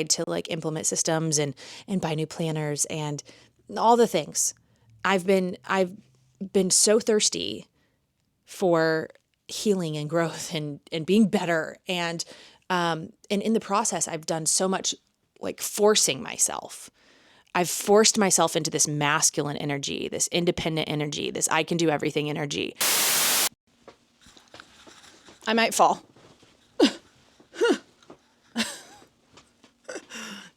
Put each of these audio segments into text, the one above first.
to like implement systems and buy new planners and all the things. I've been so thirsty for healing and growth and being better. And in the process, I've done so much like forcing myself. I've forced myself into this masculine energy, this independent energy, this I can do everything energy. I might fall.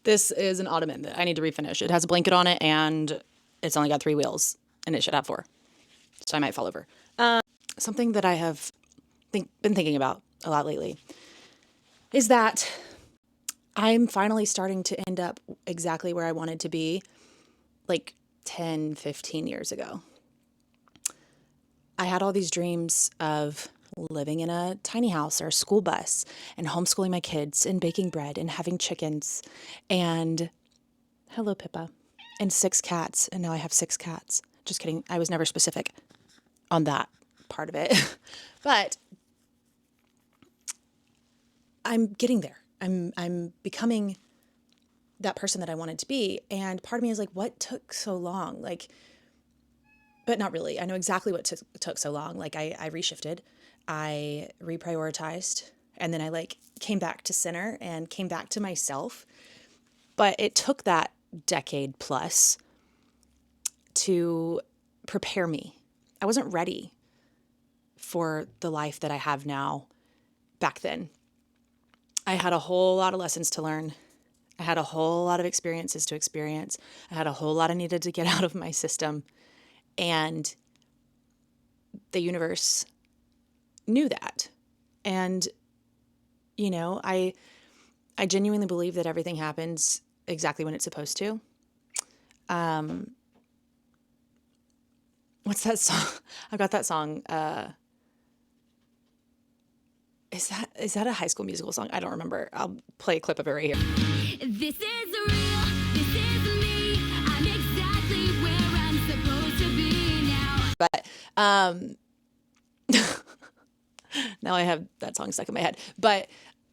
This is an ottoman that I need to refinish. It has a blanket on it and it's only got 3 wheels and it should have 4. So I might fall over. Something that I have been thinking about a lot lately is that I'm finally starting to end up exactly where I wanted to be like 10, 15 years ago. I had all these dreams of living in a tiny house or a school bus and homeschooling my kids and baking bread and having chickens and hello, Pippa, and 6 cats. And now I have 6 cats. Just kidding. I was never specific on that part of it, but I'm getting there. I'm becoming that person that I wanted to be. And part of me is like, what took so long? Like, but not really. I know exactly what took so long. Like I reshifted, I reprioritized, and then I like came back to center and came back to myself. But it took that decade plus to prepare me. I wasn't ready for the life that I have now back then. I had a whole lot of lessons to learn. I had a whole lot of experiences to experience. I had a whole lot I needed to get out of my system. And the universe knew that. And, you know, I genuinely believe that everything happens exactly when it's supposed to. What's that song? I've got that song. Is that a High School Musical song? I don't remember. I'll play a clip of it right here. This is real. This is me. I'm exactly where I'm supposed to be now. But now I have that song stuck in my head. But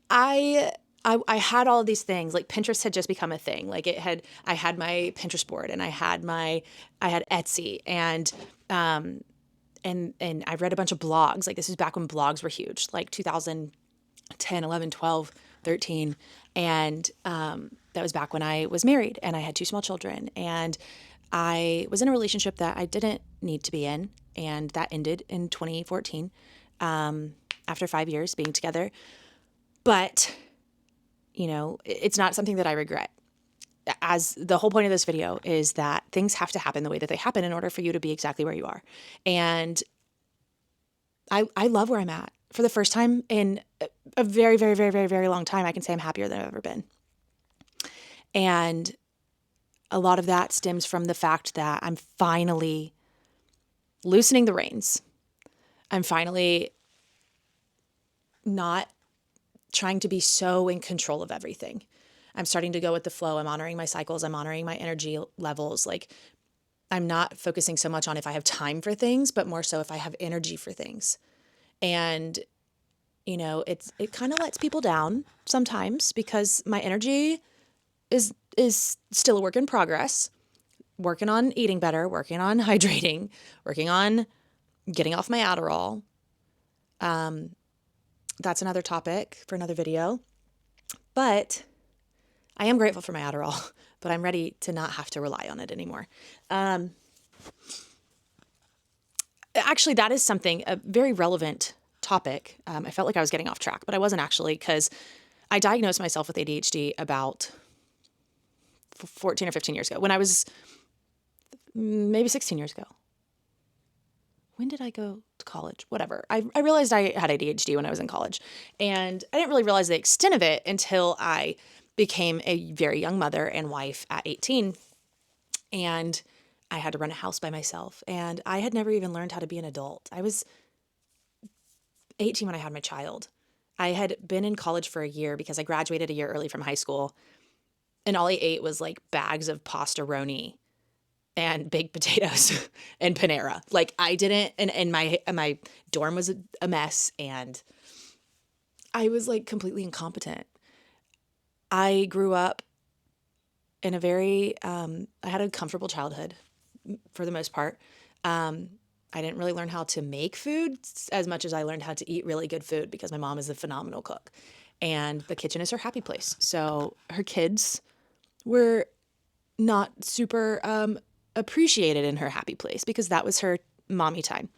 I had all of these things. Like Pinterest had just become a thing. Like I had my Pinterest board and I had Etsy and I read a bunch of blogs. Like this is back when blogs were huge, like 2010, 11, 12, 13. And that was back when I was married and I had 2 small children. And I was in a relationship that I didn't need to be in. And that ended in 2014 after 5 years being together. But, you know, it's not something that I regret. As the whole point of this video is that things have to happen the way that they happen in order for you to be exactly where you are. And I love where I'm at. For the first time in a very, very, very, very, very long time, I can say I'm happier than I've ever been. And a lot of that stems from the fact that I'm finally loosening the reins. I'm finally not trying to be so in control of everything. I'm starting to go with the flow. I'm honoring my cycles. I'm honoring my energy levels. Like I'm not focusing so much on if I have time for things, but more so if I have energy for things. And, you know, it kind of lets people down sometimes because my energy is still a work in progress, working on eating better, working on hydrating, working on getting off my Adderall. That's another topic for another video. But I am grateful for my Adderall, but I'm ready to not have to rely on it anymore. Actually, that is a very relevant topic. I felt like I was getting off track, but I wasn't actually, because I diagnosed myself with ADHD about 14 or 15 years ago, when I was maybe 16 years ago. When did I go to college? Whatever. I realized I had ADHD when I was in college, and I didn't really realize the extent of it until I became a very young mother and wife at 18. And I had to run a house by myself. And I had never even learned how to be an adult. I was 18 when I had my child. I had been in college for a year because I graduated a year early from high school. And all I ate was like bags of pastaroni and baked potatoes and Panera. Like I didn't, and my dorm was a mess. And I was like completely incompetent. I grew up in a very, I had a comfortable childhood for the most part. I didn't really learn how to make food as much as I learned how to eat really good food because my mom is a phenomenal cook. And the kitchen is her happy place. So her kids were not super appreciated in her happy place because that was her mommy time.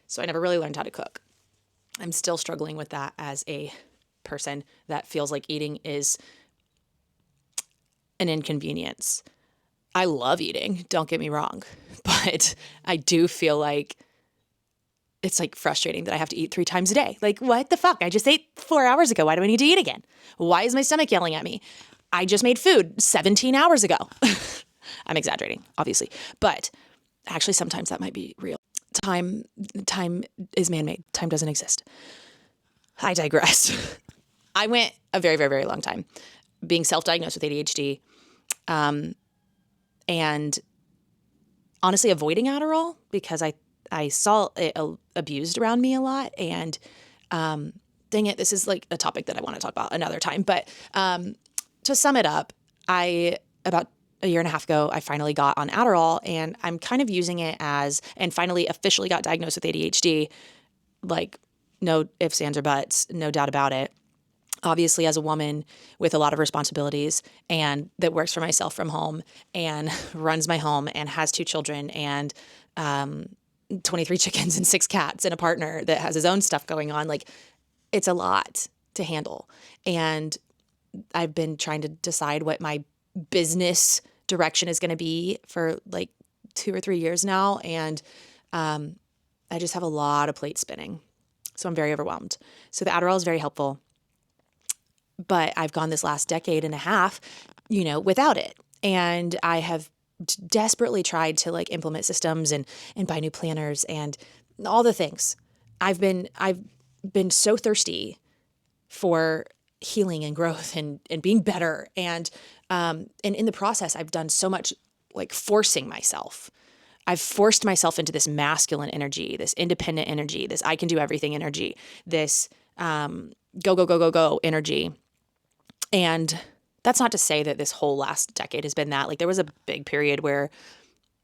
So I never really learned how to cook. I'm still struggling with that as a person that feels like eating is an inconvenience. I love eating, don't get me wrong, but I do feel like it's like frustrating that I have to eat 3 times a day. Like, what the fuck? I just ate 4 hours ago. Why do I need to eat again? Why is my stomach yelling at me? I just made food 17 hours ago. I'm exaggerating, obviously, but actually sometimes that might be real. Time is man-made. Time doesn't exist. I digress. I went a very, very, very long time being self-diagnosed with ADHD, and honestly avoiding Adderall because I saw it abused around me a lot. And dang it, this is like a topic that I want to talk about another time. But to sum it up, about a year and a half ago, I finally got on Adderall, and I'm kind of using it and finally officially got diagnosed with ADHD. Like, no ifs, ands, or buts, no doubt about it. Obviously, as a woman with a lot of responsibilities and that works for myself from home and runs my home and has 2 children and 23 chickens and 6 cats and a partner that has his own stuff going on, like, it's a lot to handle. And I've been trying to decide what my business direction is going to be for like 2 or 3 years now. And I just have a lot of plates spinning. So I'm very overwhelmed. So the Adderall is very helpful. But I've gone this last decade and a half, without it. And I have desperately tried to like implement systems and buy new planners and all the things. I've been so thirsty for healing and growth and being better. And in the process, I've done so much like forcing myself. I've forced myself into this masculine energy, this independent energy, this I can do everything energy, this go, go, go, go, go energy. And that's not to say that this whole last decade has been that. Like, there was a big period where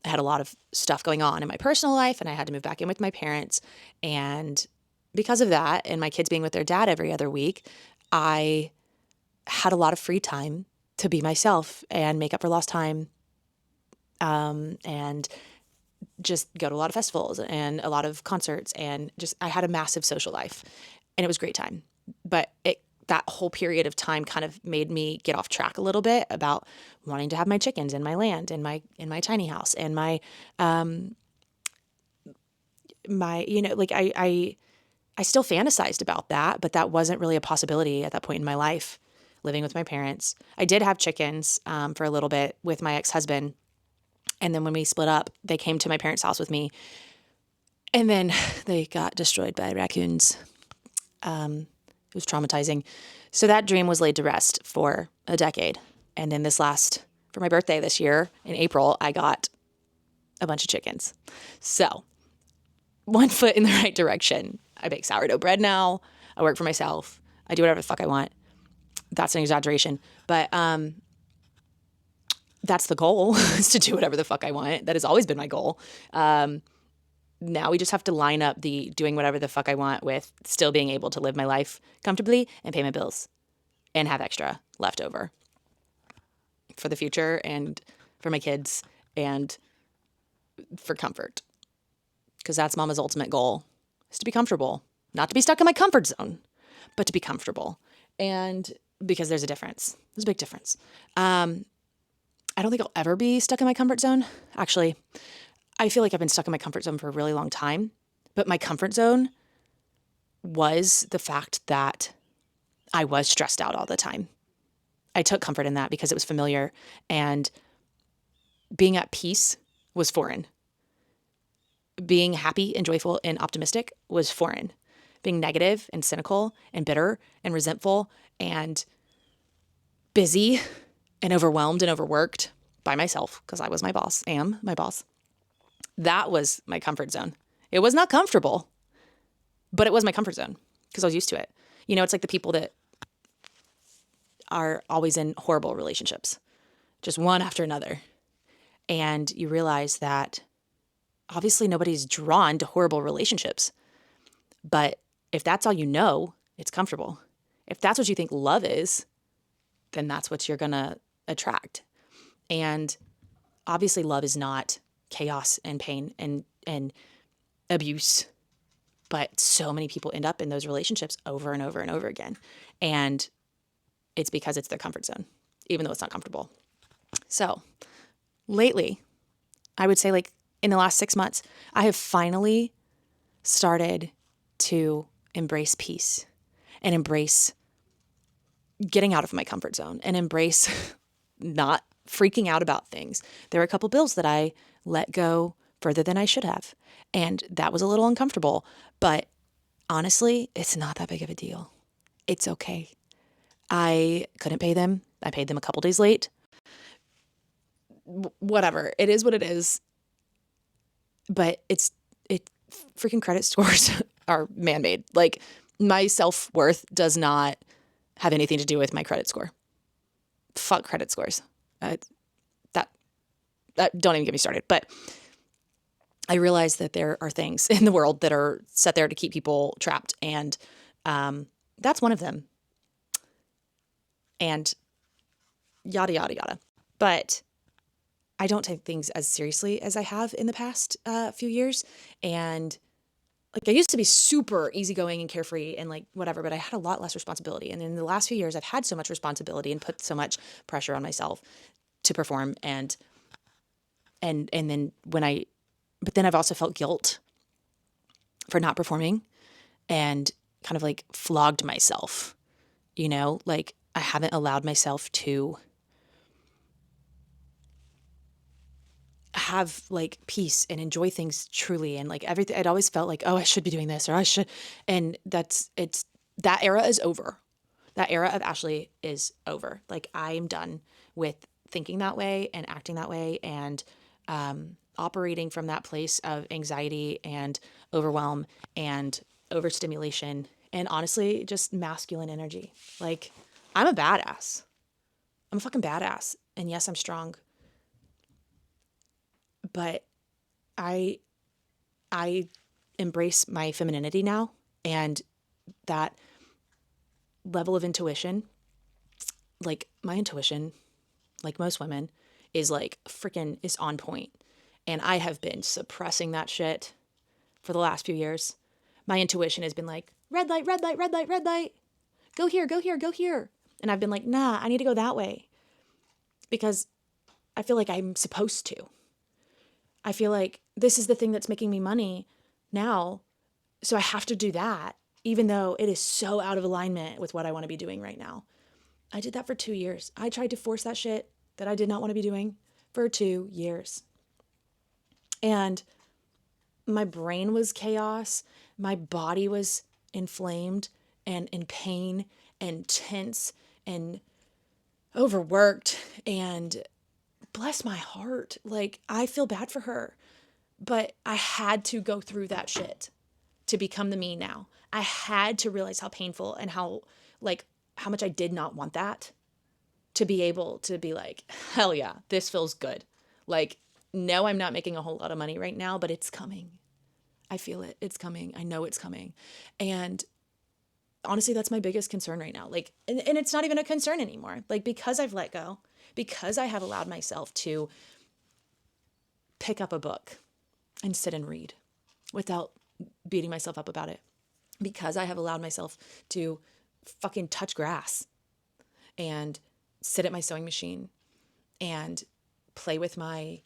I had a lot of stuff going on in my personal life and I had to move back in with my parents. And because of that, and my kids being with their dad every other week, I had a lot of free time to be myself and make up for lost time, and just go to a lot of festivals and a lot of concerts. And just, I had a massive social life and it was a great time. But that whole period of time kind of made me get off track a little bit about wanting to have my chickens in my land, in my tiny house, and my like I still fantasized about that, but that wasn't really a possibility at that point in my life, living with my parents. I did have chickens for a little bit with my ex-husband. And then when we split up, they came to my parents' house with me. And then they got destroyed by raccoons. It was traumatizing. So that dream was laid to rest for a decade. And then for my birthday this year, in April, I got a bunch of chickens. So 1 foot in the right direction. I bake sourdough bread now. I work for myself. I do whatever the fuck I want. That's an exaggeration. But that's the goal, is to do whatever the fuck I want. That has always been my goal. Now we just have to line up the doing whatever the fuck I want with still being able to live my life comfortably and pay my bills and have extra left over for the future and for my kids and for comfort. Because that's mama's ultimate goal, is to be comfortable, not to be stuck in my comfort zone, but to be comfortable. And because there's a difference, there's a big difference. I don't think I'll ever be stuck in my comfort zone. Actually, I feel like I've been stuck in my comfort zone for a really long time, but my comfort zone was the fact that I was stressed out all the time. I took comfort in that because it was familiar, and being at peace was foreign. Being happy and joyful and optimistic was foreign. Being negative and cynical and bitter and resentful and busy and overwhelmed and overworked by myself, because I was my boss, am my boss. That was my comfort zone. It was not comfortable, but it was my comfort zone because I was used to it. It's like the people that are always in horrible relationships, just one after another. And you realize that obviously nobody's drawn to horrible relationships. But if that's all you know, it's comfortable. If that's what you think love is, then that's what you're going to attract. And obviously love is not chaos and pain and abuse. But so many people end up in those relationships over and over and over again. And it's because it's their comfort zone, even though it's not comfortable. So lately, I would say like in the last 6 months, I have finally started to embrace peace and embrace getting out of my comfort zone and embrace not freaking out about things. There were a couple bills that I let go further than I should have. And that was a little uncomfortable. But honestly, it's not that big of a deal. It's okay. I couldn't pay them. I paid them a couple days late. Whatever. It is what it is. But freaking credit scores are man-made. Like, my self-worth does not have anything to do with my credit score. Fuck credit scores. That don't even get me started. But I realize that there are things in the world that are set there to keep people trapped. And that's one of them. And yada, yada, yada. But I don't take things as seriously as I have in the past few years. And like, I used to be super easygoing and carefree and like whatever, but I had a lot less responsibility. And in the last few years, I've had so much responsibility and put so much pressure on myself to perform. And then but then I've also felt guilt for not performing and kind of like flogged myself, like I haven't allowed myself to have like peace and enjoy things truly. And like everything, I'd always felt like, oh, I should be doing this or I should. And that era is over. That era of Ashley is over. Like, I am done with thinking that way and acting that way and operating from that place of anxiety and overwhelm and overstimulation and honestly, just masculine energy. Like, I'm a badass. I'm a fucking badass. And yes, I'm strong. But I embrace my femininity now, and that level of intuition, like my intuition, like most women, is like freaking is on point. And I have been suppressing that shit for the last few years. My intuition has been like, red light, red light, red light, red light. Go here, go here, go here. And I've been like, nah, I need to go that way. Because I feel like I'm supposed to. I feel like this is the thing that's making me money now. So I have to do that, even though it is so out of alignment with what I want to be doing right now. I did that for 2 years. I tried to force that shit that I did not want to be doing for 2 years. And my brain was chaos. My body was inflamed and in pain and tense and overworked. And bless my heart. Like, I feel bad for her, but I had to go through that shit to become the me now. I had to realize how painful and how much I did not want that, to be able to be like, hell yeah, this feels good. Like, no, I'm not making a whole lot of money right now, but it's coming. I feel it. It's coming. I know it's coming. And honestly, that's my biggest concern right now. Like, and it's not even a concern anymore. Like, because I've let go, because I have allowed myself to pick up a book and sit and read without beating myself up about it, because I have allowed myself to fucking touch grass and sit at my sewing machine and play with my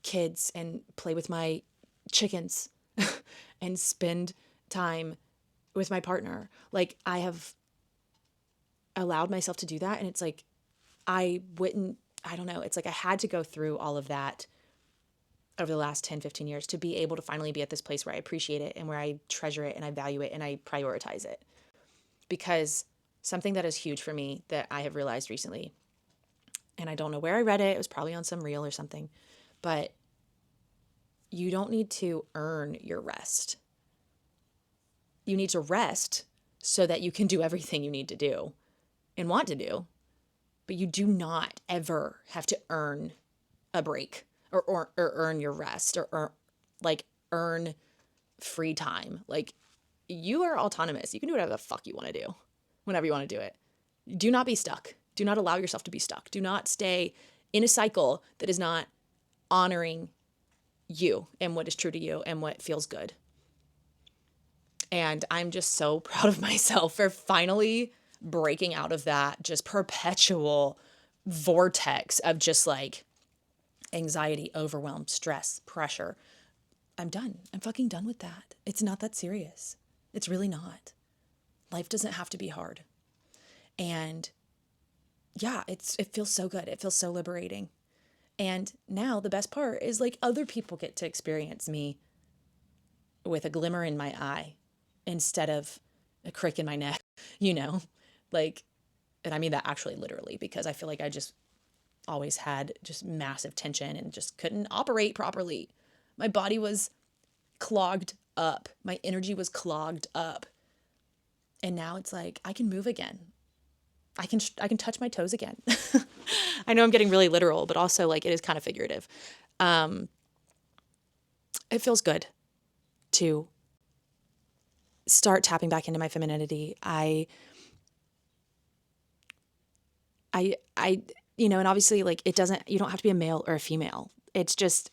kids and play with my chickens and spend time with my partner. Like, I have allowed myself to do that. And it's like, I don't know. It's like I had to go through all of that over the last 10, 15 years to be able to finally be at this place where I appreciate it and where I treasure it and I value it and I prioritize it. Because something that is huge for me that I have realized recently, and I don't know where I read it, it was probably on some reel or something, but you don't need to earn your rest. You need to rest so that you can do everything you need to do. and want to do, but you do not ever have to earn a break or earn your rest or like earn free time. Like, you are autonomous. You can do whatever the fuck you want to do whenever you want to do it. Do not be stuck. Do not allow yourself to be stuck. Do not stay in a cycle that is not honoring you and what is true to you and what feels good. And I'm just so proud of myself for finally breaking out of that just perpetual vortex of just like anxiety, overwhelm, stress, pressure. I'm done. I'm fucking done with that. It's not that serious. It's really not. Life doesn't have to be hard. And yeah, it feels so good. It feels so liberating. And now the best part is like other people get to experience me with a glimmer in my eye instead of a crick in my neck, like, and I mean that actually literally, because I feel like I just always had just massive tension and just couldn't operate properly. My body was clogged up. My energy was clogged up. And now it's like, I can move again. I can touch my toes again. I know I'm getting really literal, but also like it is kind of figurative. It feels good to start tapping back into my femininity. And obviously like you don't have to be a male or a female. It's just,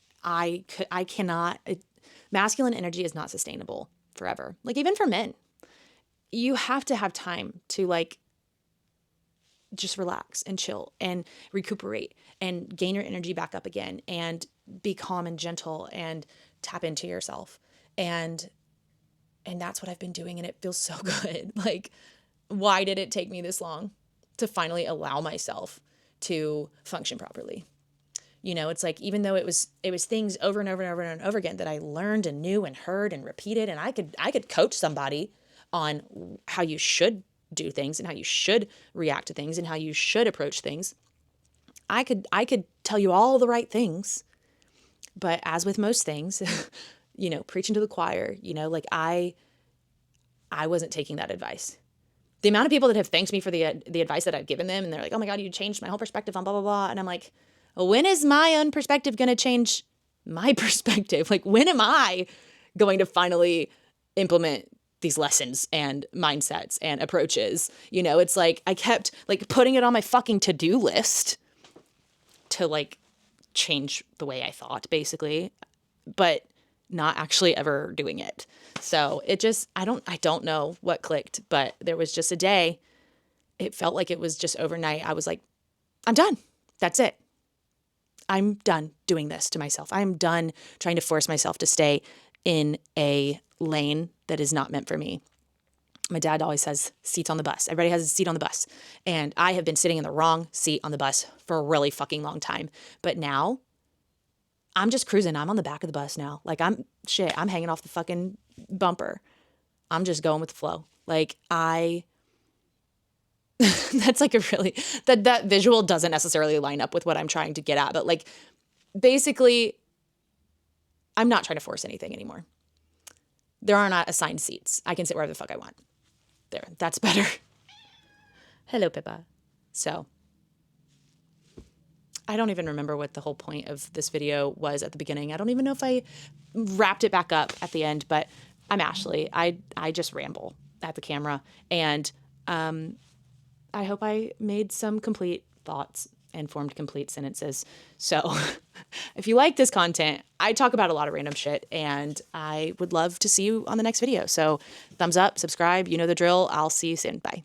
masculine energy is not sustainable forever. Like even for men, you have to have time to like just relax and chill and recuperate and gain your energy back up again and be calm and gentle and tap into yourself. And that's what I've been doing. And it feels so good. Like, why did it take me this long to finally allow myself to function properly? It's like, even though it was things over and over and over and over again that I learned and knew and heard and repeated, and I could coach somebody on how you should do things and how you should react to things and how you should approach things. I could tell you all the right things, but as with most things, preaching to the choir, like I wasn't taking that advice. The amount of people that have thanked me for the advice that I've given them, and they're like, "Oh my God, you changed my whole perspective on blah, blah, blah." And I'm like, well, when is my own perspective going to change my perspective? Like, when am I going to finally implement these lessons and mindsets and approaches? It's like I kept like putting it on my fucking to-do list to like change the way I thought, basically, but not actually ever doing it. So it just, I don't know what clicked, but there was just a day, it felt like it was just overnight. I was like, I'm done. That's it. I'm done doing this to myself. I'm done trying to force myself to stay in a lane that is not meant for me. My dad always says seats on the bus. Everybody has a seat on the bus. And I have been sitting in the wrong seat on the bus for a really fucking long time. But now I'm just cruising. I'm on the back of the bus now. Like I'm hanging off the fucking bumper. I'm just going with the flow. Like that's like a really, that visual doesn't necessarily line up with what I'm trying to get at. But like, basically, I'm not trying to force anything anymore. There are not assigned seats. I can sit wherever the fuck I want. There, that's better. Hello, Pippa. So, I don't even remember what the whole point of this video was at the beginning. I don't even know if I wrapped it back up at the end, but I'm Ashley. I just ramble at the camera. And I hope I made some complete thoughts and formed complete sentences. So if you like this content, I talk about a lot of random shit, and I would love to see you on the next video. So thumbs up, subscribe, you know the drill. I'll see you soon. Bye.